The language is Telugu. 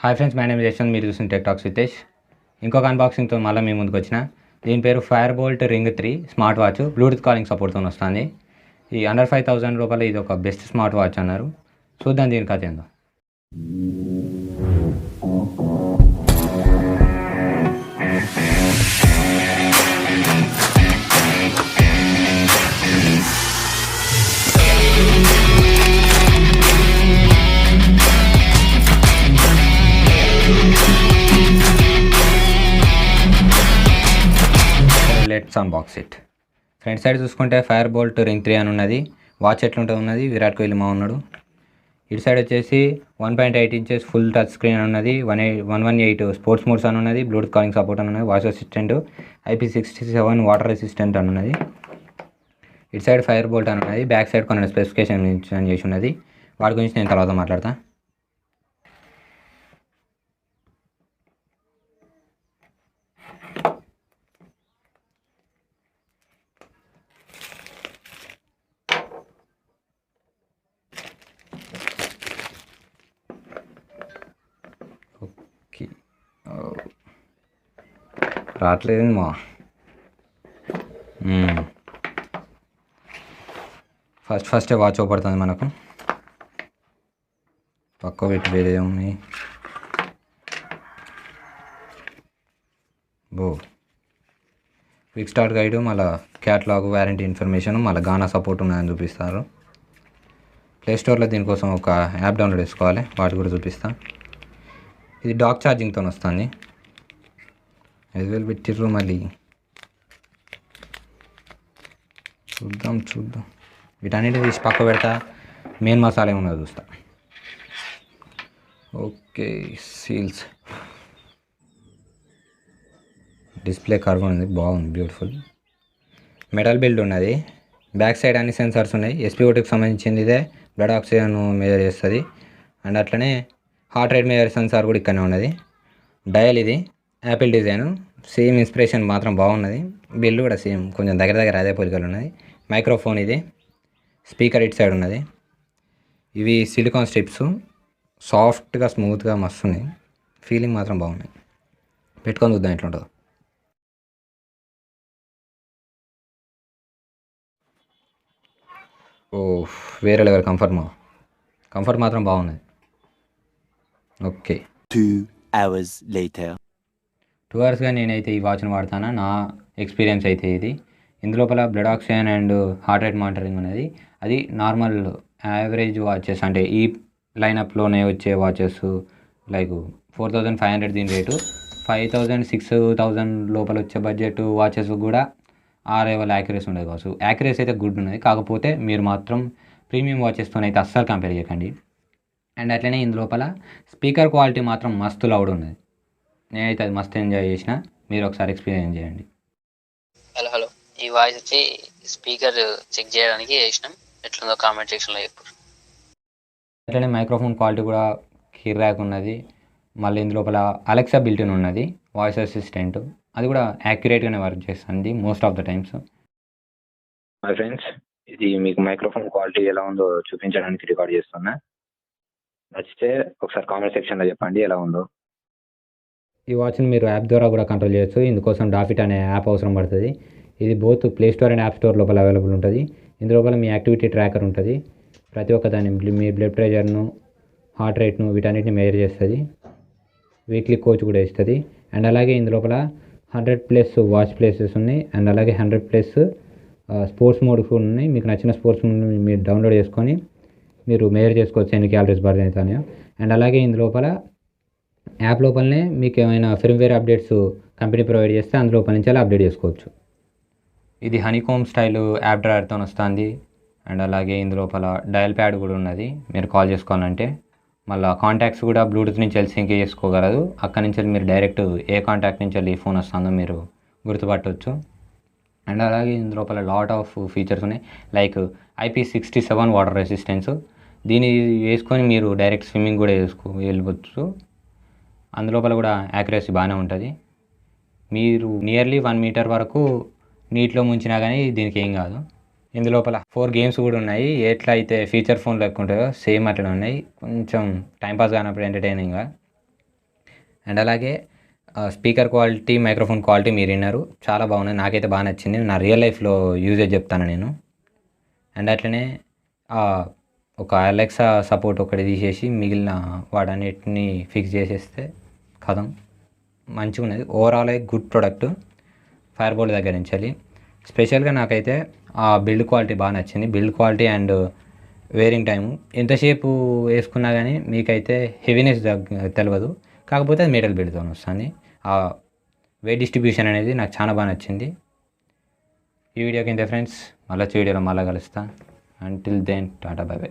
Hi friends, my name is Yashwant. మీరు చూసిన టెక్ టాక్స్ వితేష్. ఇంకొక అన్బాక్సింగ్తో మళ్ళీ మీ ముందుకు వచ్చిన. దీని పేరు Fire Boltt ring 3 smart watch, Bluetooth calling సపోర్ట్తో వస్తుంది. ఈ అండర్ 5000 రూపాయలు ఇది ఒక బెస్ట్ స్మార్ట్ వాచ్ అన్నారు. చూద్దాం దీని కథ ఏందో. Let's unbox it. Front side చూసుకుంటే ఫైర్బోల్ట్ రింగ్ 3 అని ఉన్నది. వాచ్ ఎట్లుంటుంది ఉన్నది, విరాట్ కోహ్లీ మా ఉన్నాడు. ఇటు సైడ్ వచ్చేసి 1.8 ఇంచెస్ ఫుల్ టచ్ స్క్రీన్ అని ఉన్నది. 118 స్పోర్ట్స్ మోడ్స్ అని ఉన్నది. బ్లూటూత్ కాలింగ్ సపోర్ట్ అని ఉన్నది. Voice assistant, IP67 water resistant అని ఉన్నది. ఇటు సైడ్ ఫైర్బోల్ట్ అని ఉన్నది. బ్యాక్ సైడ్ కొన్ని స్పెసిఫికేషన్ మెన్షన్ చేసి ఉన్నది. వాటి గురించి నేను తర్వాత మాట్లాడతా. రావట్లేదు మా ఫస్టే వాచ్ ఓపడుతుంది మనకు. పక్క పెట్టి వేరే ఉన్నాయి. క్విక్ స్టార్ట్ గైడ్, మళ్ళీ క్యాటలాగ్, వారంటీ ఇన్ఫర్మేషన్, మళ్ళీ గానా సపోర్ట్ ఉన్నాయని చూపిస్తారు. ప్లేస్టోర్లో దీనికోసం ఒక యాప్ డౌన్లోడ్ చేసుకోవాలి, వాటి కూడా చూపిస్తాను. ఇది డాక్ ఛార్జింగ్తో వస్తుంది. 5000 పెట్టిర్రు. మళ్ళీ చూద్దాం వీటన్నిటి తీసి పక్క పెడతా. మెయిన్ మసాలా ఏమున్నదో చూస్తా. ఓకే, సీల్స్, డిస్ప్లే కర్వ్ ఉంది, బాగుంది, బ్యూటిఫుల్. మెటల్ బిల్డ్ ఉన్నది. బ్యాక్ సైడ్ అన్ని సెన్సార్స్ ఉన్నాయి. SpO2కి సంబంధించింది ఇదే. బ్లడ్ ఆక్సిజన్ మెజర్ చేస్తుంది. అండ్ అట్లనే హార్ట్ రేట్ మెజర్ సెన్సార్ కూడా ఇక్కడనే ఉన్నది. డయల్ ఇది యాపిల్ డిజైన్, సేమ్ ఇన్స్పిరేషన్ మాత్రం బాగున్నది. బిల్లు కూడా సేమ్ కొంచెం దగ్గర అదే పోలికలు ఉన్నది. మైక్రోఫోన్ ఇది. స్పీకర్ ఇటు సైడ్ ఉన్నది. ఇవి సిలికాన్ స్ట్రిప్స్, సాఫ్ట్గా స్మూత్గా మస్తు ఉన్నాయి. ఫీలింగ్ మాత్రం బాగున్నాయి. పెట్టుకొని చూద్దాం ఎట్లుంటుందో. ఓ, వేరే లెవెల్ కంఫర్ట్ మాత్రం బాగున్నది. Okay, 2 hours later. 2 అవర్స్గా నేనైతే ఈ వాచ్ని వాడతాను. నా ఎక్స్పీరియన్స్ అయితే ఇది. ఇందులోపల blood oxygen and heart rate monitoring ఉన్నది. అది నార్మల్ యావరేజ్ వాచెస్, అంటే ఈ లైనప్లోనే వచ్చే వాచెస్ లైక్ 4500 దీని రేటు. 5000 6000 లోపల వచ్చే బడ్జెట్ వాచెస్ కూడా ఆ లెవెల్ యాక్యురసీ ఉండదు కావచ్చు. యాక్యురసీ అయితే గుడ్ ఉన్నది. కాకపోతే మీరు మాత్రం ప్రీమియం వాచెస్తోనైతే అస్సలు కంపేర్ చేయకండి. అండ్ అట్లనే ఇందులోపల స్పీకర్ క్వాలిటీ మాత్రం మస్తు లౌడ్ ఉన్నది. నేనైతే అది మస్తు ఎంజాయ్ చేసిన. మీరు ఒకసారి ఎక్స్పీరియన్స్ చేయండి. హలో, ఈ వాయిస్ వచ్చి స్పీకర్ చెక్ చేయడానికి చేసినాం. ఎట్లుందో కామెంట్ సెక్షన్లో చెప్పు. అట్లనే మైక్రోఫోన్ క్వాలిటీ కూడా కిర్రాక్ ఉన్నది. మళ్ళీ ఇందులోపల అలెక్సా బిల్టిన్ ఉన్నది, వాయిస్ అసిస్టెంట్. అది కూడా యాక్యురేట్గానే వర్క్ చేస్తుంది most of the times. Hi friends, ఇది మీకు మైక్రోఫోన్ క్వాలిటీ ఎలా ఉందో చూపించడానికి రికార్డ్ చేస్తున్నా. నచ్చితే ఒకసారి కామెంట్ సెక్షన్లో చెప్పండి ఎలా ఉందో. ఈ వాచ్ని మీరు యాప్ ద్వారా కూడా కంట్రోల్ చేయొచ్చు. ఇందుకోసం డాఫిట్ అనే యాప్ అవసరం పడుతుంది. ఇది both play store and app store లోపల అవైలబుల్ ఉంటుంది. ఇందులోపల మీ యాక్టివిటీ ట్రాకర్ ఉంటుంది. ప్రతి ఒక్క దాన్ని మీ బ్లడ్ ప్రెషర్ను, హార్ట్ రేట్ను, వీటన్నిటిని మెజర్ చేస్తుంది. వీక్లీ కోచ్ కూడా ఇస్తుంది. అండ్ అలాగే ఇందులోపల 100+ వాచ్ ప్లేసెస్ ఉన్నాయి. అండ్ అలాగే 100+ స్పోర్ట్స్ మోడ్ కూడా ఉన్నాయి. మీకు నచ్చిన స్పోర్ట్స్ మోడ్ మీరు డౌన్లోడ్ చేసుకొని మీరు మెజర్ చేసుకోవచ్చు ఎన్ని క్యాలరీస్ బర్న్ అవుతాయో. అండ్ అలాగే ఇందులోపల యాప్ లోపలనే మీకు ఏమైనా ఫిర్మ్వేర్ అప్డేట్స్ కంపెనీ ప్రొవైడ్ చేస్తే అందులోపల నుంచి అలా అప్డేట్ చేసుకోవచ్చు. ఇది హనీకోమ్ స్టైల్ యాప్ డ్రైవర్తో వస్తుంది. అండ్ అలాగే ఇందులోపల డయల్ ప్యాడ్ కూడా ఉన్నది మీరు కాల్ చేసుకోవాలంటే. మళ్ళీ కాంటాక్ట్స్ కూడా బ్లూటూత్ నుంచి వెళ్ళి సింక్ చేసుకోగలదు. అక్కడి నుంచి మీరు డైరెక్ట్ ఏ కాంటాక్ట్ నుంచి వెళ్ళి ఫోన్ వస్తుందో మీరు గుర్తుపట్టవచ్చు. అండ్ అలాగే ఇందులోపల లాట్ ఆఫ్ ఫీచర్స్ ఉన్నాయి. Like IP67 water resistance. దీన్ని వేసుకొని మీరు డైరెక్ట్ స్విమ్మింగ్ కూడా వెళ్ళవచ్చు. అందులోపల కూడా యాక్యురసీ బాగానే ఉంటుంది. మీరు నియర్లీ 1 మీటర్ వరకు నీటిలో ముంచినా కానీ దీనికి ఏం కాదు. ఇందులోపల 4 గేమ్స్ కూడా ఉన్నాయి. ఎట్లా అయితే ఫీచర్ ఫోన్లో ఎక్కువ ఉంటాయో సేమ్ అట్లా ఉన్నాయి. కొంచెం టైంపాస్ కానప్పుడు ఎంటర్టైనింగ్గా అండ్ అలాగే స్పీకర్ క్వాలిటీ, మైక్రోఫోన్ క్వాలిటీ మీరు విన్నారు, చాలా బాగున్నాయి. నాకైతే బాగా నచ్చింది. నా రియల్ లైఫ్లో యూజేజ్ చెప్తాను నేను. అండ్ అట్లనే ఒక అలెక్సా సపోర్ట్ ఒకటి తీసేసి మిగిలిన వాటన్నిటిని ఫిక్స్ చేసేస్తే కథం మంచిగా ఉన్నది. ఓవరాల్ గుడ్ ప్రోడక్ట్ ఫైర్బోల్ట్ దగ్గర నుంచి. స్పెషల్గా నాకైతే ఆ బిల్డ్ క్వాలిటీ బాగా నచ్చింది. Build quality and wearing time ఎంతసేపు వేసుకున్నా కానీ మీకైతే హెవీనెస్ తెలియదు. కాకపోతే అది మెటల్ బిల్డ్తో వస్తుంది. ఆ వెయిట్ డిస్ట్రిబ్యూషన్ అనేది నాకు చాలా బాగా నచ్చింది. ఈ వీడియోకి ఇంతే ఫ్రెండ్స్, మళ్ళీ వీడియోలో మళ్ళీ కలుస్తా. Until then tata bye by.